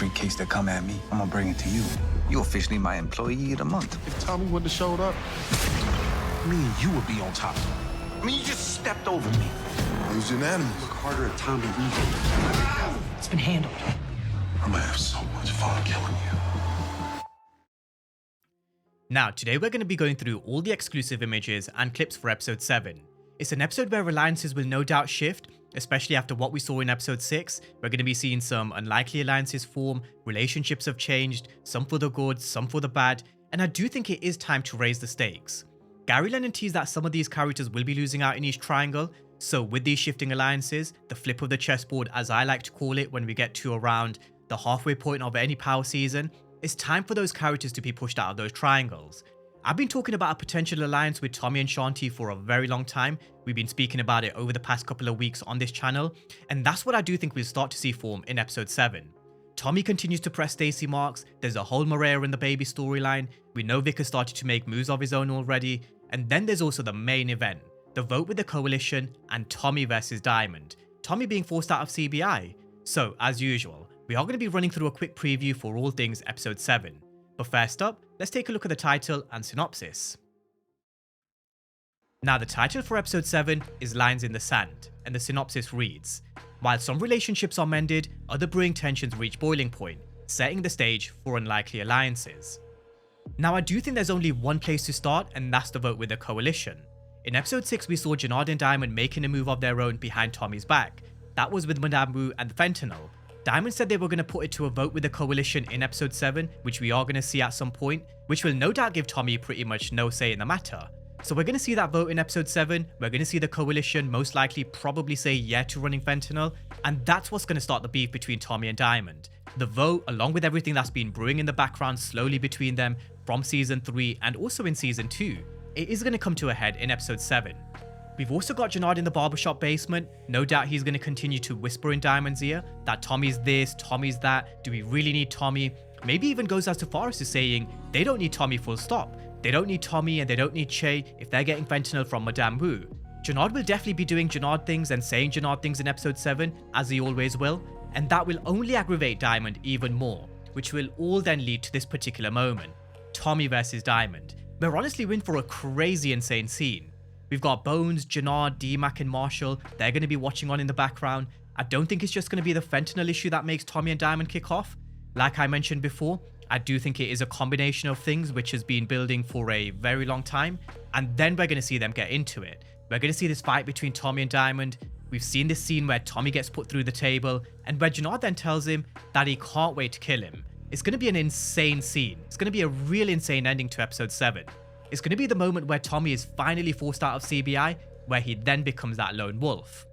every case that come at me, I'm gonna bring it to you. You officially my employee of the month. If Tommy wouldn't have showed up, me and you would be on top. I mean, you just stepped over me. It was unanimous. Look harder at Tommy Lee. It's been handled. I'm gonna have so much fun killing you. Now, today we're going to be going through all the exclusive images and clips for episode 7. It's an episode where alliances will no doubt shift, especially after what we saw in episode 6. We're going to be seeing some unlikely alliances form, relationships have changed, some for the good, some for the bad, and I do think it is time to raise the stakes. Gary Lennon teased that some of these characters will be losing out in each triangle, so with these shifting alliances, the flip of the chessboard as I like to call it when we get to around the halfway point of any power season, it's time for those characters to be pushed out of those triangles. I've been talking about a potential alliance with Tommy and Shanti for a very long time. We've been speaking about it over the past couple of weeks on this channel, and that's what I do think we'll start to see form in episode 7. Tommy continues to press Stacy Marks, there's a whole Maria and the baby storyline, we know Vic has started to make moves of his own already, and then there's also the main event, the vote with the coalition and Tommy versus Diamond, Tommy being forced out of CBI. So, as usual, we are going to be running through a quick preview for all things episode 7. But first up, let's take a look at the title and synopsis. Now, the title for episode 7 is Lines in the Sand, and the synopsis reads, while some relationships are mended, other brewing tensions reach boiling point, setting the stage for unlikely alliances. Now, I do think there's only one place to start, and that's the vote with the coalition. In episode 6, we saw Janard and Diamond making a move of their own behind Tommy's back. That was with Madame Wu and fentanyl. Diamond said they were going to put it to a vote with the coalition in episode 7, which we are going to see at some point, which will no doubt give Tommy pretty much no say in the matter. So we're going to see that vote in episode 7, we're going to see the coalition most likely probably say yeah to running fentanyl, and that's what's going to start the beef between Tommy and Diamond. The vote, along with everything that's been brewing in the background slowly between them from season 3 and also in season 2, it is going to come to a head in episode 7. We've also got Janard in the barbershop basement. No doubt he's going to continue to whisper in Diamond's ear that Tommy's this, Tommy's that, do we really need Tommy? Maybe even goes as far as to saying they don't need Tommy full stop. They don't need Tommy and they don't need Che if they're getting fentanyl from Madame Wu. Janard will definitely be doing Janard things and saying Janard things in episode 7, as he always will, and that will only aggravate Diamond even more, which will all then lead to this particular moment. Tommy versus Diamond. We're honestly in for a crazy insane scene. We've got Bones, Janard, D-Mac and Marshall, they're going to be watching on in the background. I don't think it's just going to be the fentanyl issue that makes Tommy and Diamond kick off. Like I mentioned before, I do think it is a combination of things which has been building for a very long time, and then we're going to see them get into it. We're going to see this fight between Tommy and Diamond. We've seen this scene where Tommy gets put through the table, and where Janard then tells him that he can't wait to kill him. It's going to be an insane scene. It's going to be a real insane ending to episode 7. It's going to be the moment where Tommy is finally forced out of CBI, where he then becomes that lone wolf.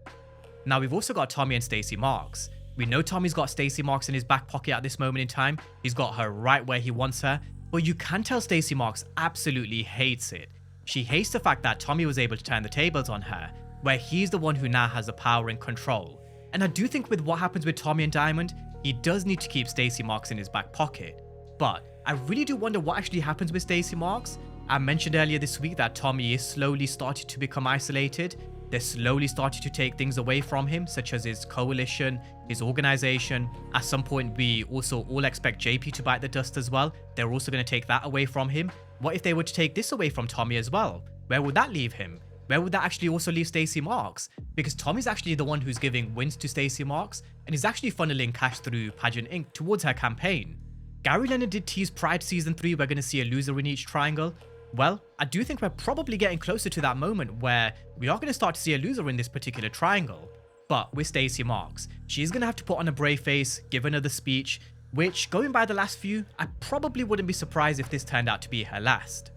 Now, we've also got Tommy and Stacy Marks. We know Tommy's got Stacy Marks in his back pocket at this moment in time. He's got her right where he wants her, but you can tell Stacy Marks absolutely hates it. She hates the fact that Tommy was able to turn the tables on her, where he's the one who now has the power and control. And I do think with what happens with Tommy and Diamond, he does need to keep Stacy Marks in his back pocket. But I really do wonder what actually happens with Stacy Marks. I mentioned earlier this week that Tommy is slowly starting to become isolated. They're slowly starting to take things away from him, such as his coalition, his organization. At some point, we also all expect JP to bite the dust as well. They're also going to take that away from him. What if they were to take this away from Tommy as well? Where would that leave him? Where would that actually also leave Stacy Marks? Because Tommy's actually the one who's giving wins to Stacy Marks, and is actually funneling cash through Pageant Inc. towards her campaign. Gary Lennon did tease Pride Season 3 we're going to see a loser in each triangle. Well, I do think we're probably getting closer to that moment where we are going to start to see a loser in this particular triangle. But with Stacy Marks, she's going to have to put on a brave face, give another speech, which, going by the last few, I probably wouldn't be surprised if this turned out to be her last.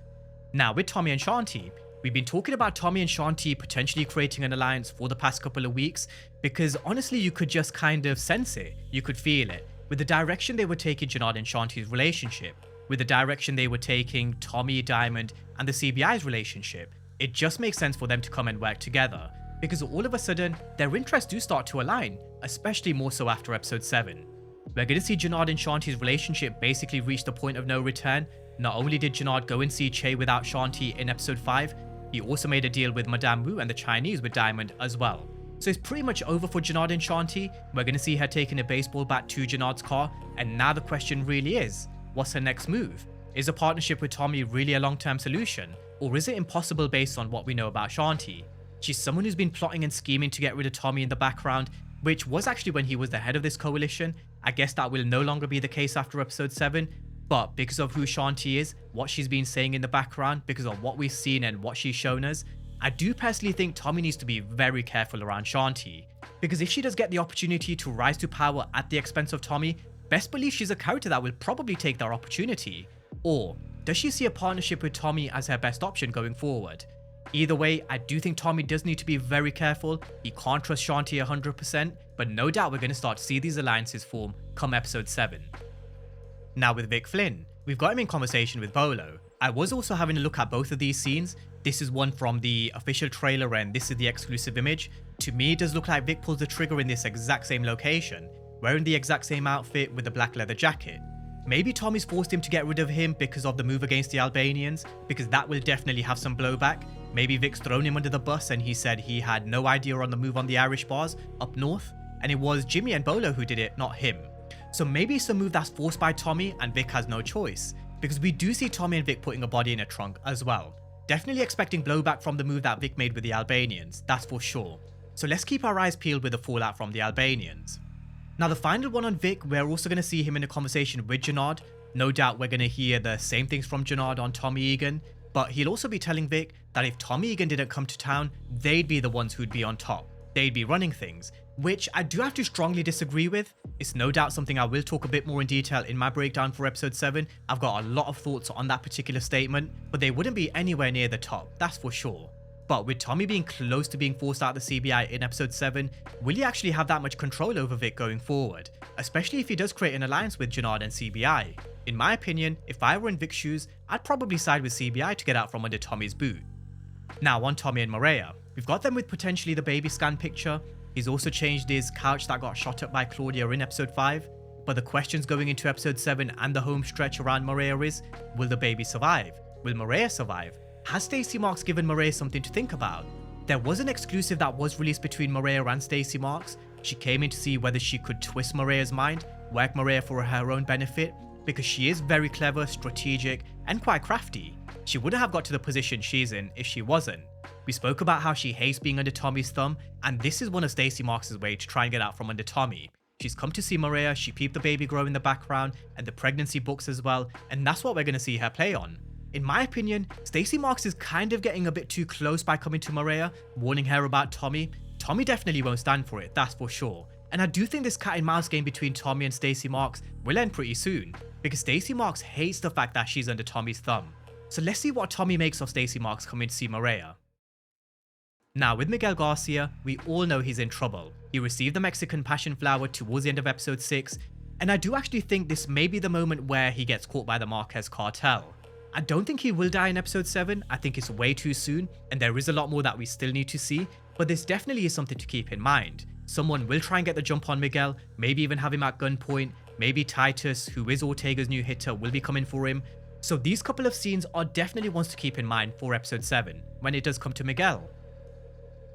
Now, with Tommy and Shanti, we've been talking about Tommy and Shanti potentially creating an alliance for the past couple of weeks, because honestly, you could just kind of sense it, you could feel it, with the direction they were taking Janard and Shanti's relationship. With the direction they were taking Tommy, Diamond, and the CBI's relationship, it just makes sense for them to come and work together, because all of a sudden, their interests do start to align, especially more so after episode 7. We're going to see Janard and Shanti's relationship basically reach the point of no return. Not only did Janard go and see Che without Shanti in episode 5, he also made a deal with Madame Wu and the Chinese with Diamond as well. So it's pretty much over for Jenard and Shanti. We're going to see her taking a baseball bat to Jenard's car, and now the question really is, what's her next move? Is a partnership with Tommy really a long-term solution, or is it impossible based on what we know about Shanti? She's someone who's been plotting and scheming to get rid of Tommy in the background, which was actually when he was the head of this coalition. I guess that will no longer be the case after episode 7, but because of who Shanti is, what she's been saying in the background, because of what we've seen and what she's shown us, I do personally think Tommy needs to be very careful around Shanti, because if she does get the opportunity to rise to power at the expense of Tommy, best believe she's a character that will probably take that opportunity. Or does she see a partnership with Tommy as her best option going forward? Either way, I do think Tommy does need to be very careful. He can't trust Shanti 100%, but no doubt we're going to start to see these alliances form come episode 7. Now with Vic Flynn, we've got him in conversation with Bolo. I was also having a look at both of these scenes. This is one from the official trailer and this is the exclusive image. To me, it does look like Vic pulls the trigger in this exact same location, wearing the exact same outfit with the black leather jacket. Maybe Tommy's forced him to get rid of him because of the move against the Albanians, because that will definitely have some blowback. Maybe Vic's thrown him under the bus and he said he had no idea on the move on the Irish bars up north, and it was Jimmy and Bolo who did it, not him. So maybe it's a move that's forced by Tommy and Vic has no choice, because we do see Tommy and Vic putting a body in a trunk as well. Definitely expecting blowback from the move that Vic made with the Albanians, that's for sure. So let's keep our eyes peeled with the fallout from the Albanians. Now the final one on Vic, we're also going to see him in a conversation with Jenard. No doubt we're going to hear the same things from Jenard on Tommy Egan, but he'll also be telling Vic that if Tommy Egan didn't come to town, they'd be the ones who'd be on top. They'd be running things, which I do have to strongly disagree with. It's no doubt something I will talk a bit more in detail in my breakdown for episode 7. I've got a lot of thoughts on that particular statement, but they wouldn't be anywhere near the top, that's for sure. But with Tommy being close to being forced out of the CBI in episode 7, will he actually have that much control over Vic going forward? Especially if he does create an alliance with Jenard and CBI. In my opinion, if I were in Vic's shoes, I'd probably side with CBI to get out from under Tommy's boot. Now on Tommy and Maria, we've got them with potentially the baby scan picture. He's also changed his couch that got shot up by Claudia in episode 5. But the questions going into episode 7 and the home stretch around Maria is, will the baby survive? Will Maria survive? Has Stacy Marks given Maria something to think about? There was an exclusive that was released between Maria and Stacy Marks. She came in to see whether she could twist Maria's mind, work Maria for her own benefit, because she is very clever, strategic, and quite crafty. She wouldn't have got to the position she's in if she wasn't. We spoke about how she hates being under Tommy's thumb, and this is one of Stacy Marks' way to try and get out from under Tommy. She's come to see Maria, she peeped the baby grow in the background, and the pregnancy books as well, and that's what we're going to see her play on. In my opinion, Stacy Marks is kind of getting a bit too close by coming to Maria, warning her about Tommy. Tommy definitely won't stand for it, that's for sure. And I do think this cat and mouse game between Tommy and Stacy Marks will end pretty soon, because Stacy Marks hates the fact that she's under Tommy's thumb. So let's see what Tommy makes of Stacy Marks coming to see Maria. Now with Miguel Garcia, we all know he's in trouble. He received the Mexican passion flower towards the end of episode 6, and I do actually think this may be the moment where he gets caught by the Marquez cartel. I don't think he will die in episode 7, I think it's way too soon, and there is a lot more that we still need to see, but this definitely is something to keep in mind. Someone will try and get the jump on Miguel, maybe even have him at gunpoint, maybe Titus, who is Ortega's new hitter, will be coming for him. So these couple of scenes are definitely ones to keep in mind for episode 7, when it does come to Miguel.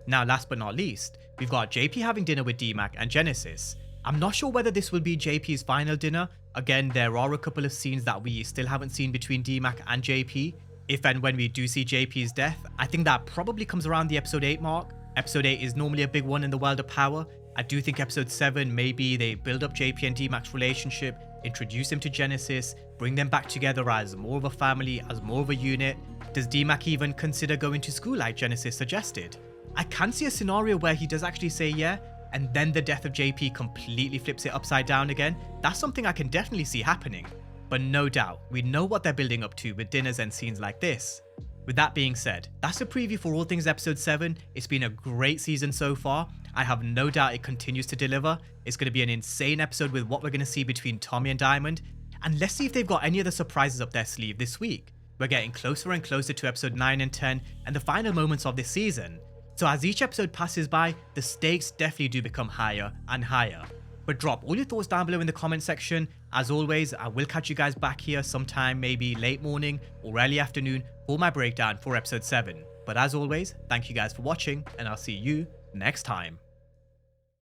Now last but not least, we've got JP having dinner with D-Mac and Genesis. I'm not sure whether this will be JP's final dinner. Again, there are a couple of scenes that we still haven't seen between D-Mac and JP. If and when we do see JP's death, I think that probably comes around the episode 8 mark. Episode 8 is normally a big one in the world of power. I do think episode 7, maybe they build up JP and D-Mac's relationship, introduce him to Genesis, bring them back together as more of a family, as more of a unit. Does D-Mac even consider going to school like Genesis suggested? I can see a scenario where he does actually say yeah, and then the death of JP completely flips it upside down again. That's something I can definitely see happening. But no doubt, we know what they're building up to with dinners and scenes like this. With that being said, that's a preview for all things episode 7. It's been a great season so far. I have no doubt it continues to deliver. It's going to be an insane episode with what we're going to see between Tommy and Diamond. And let's see if they've got any other surprises up their sleeve this week. We're getting closer and closer to episode 9 and 10 and the final moments of this season. So as each episode passes by, the stakes definitely do become higher and higher. But drop all your thoughts down below in the comment section. As always, I will catch you guys back here sometime, maybe late morning or early afternoon for my breakdown for episode 7. But as always, thank you guys for watching and I'll see you next time.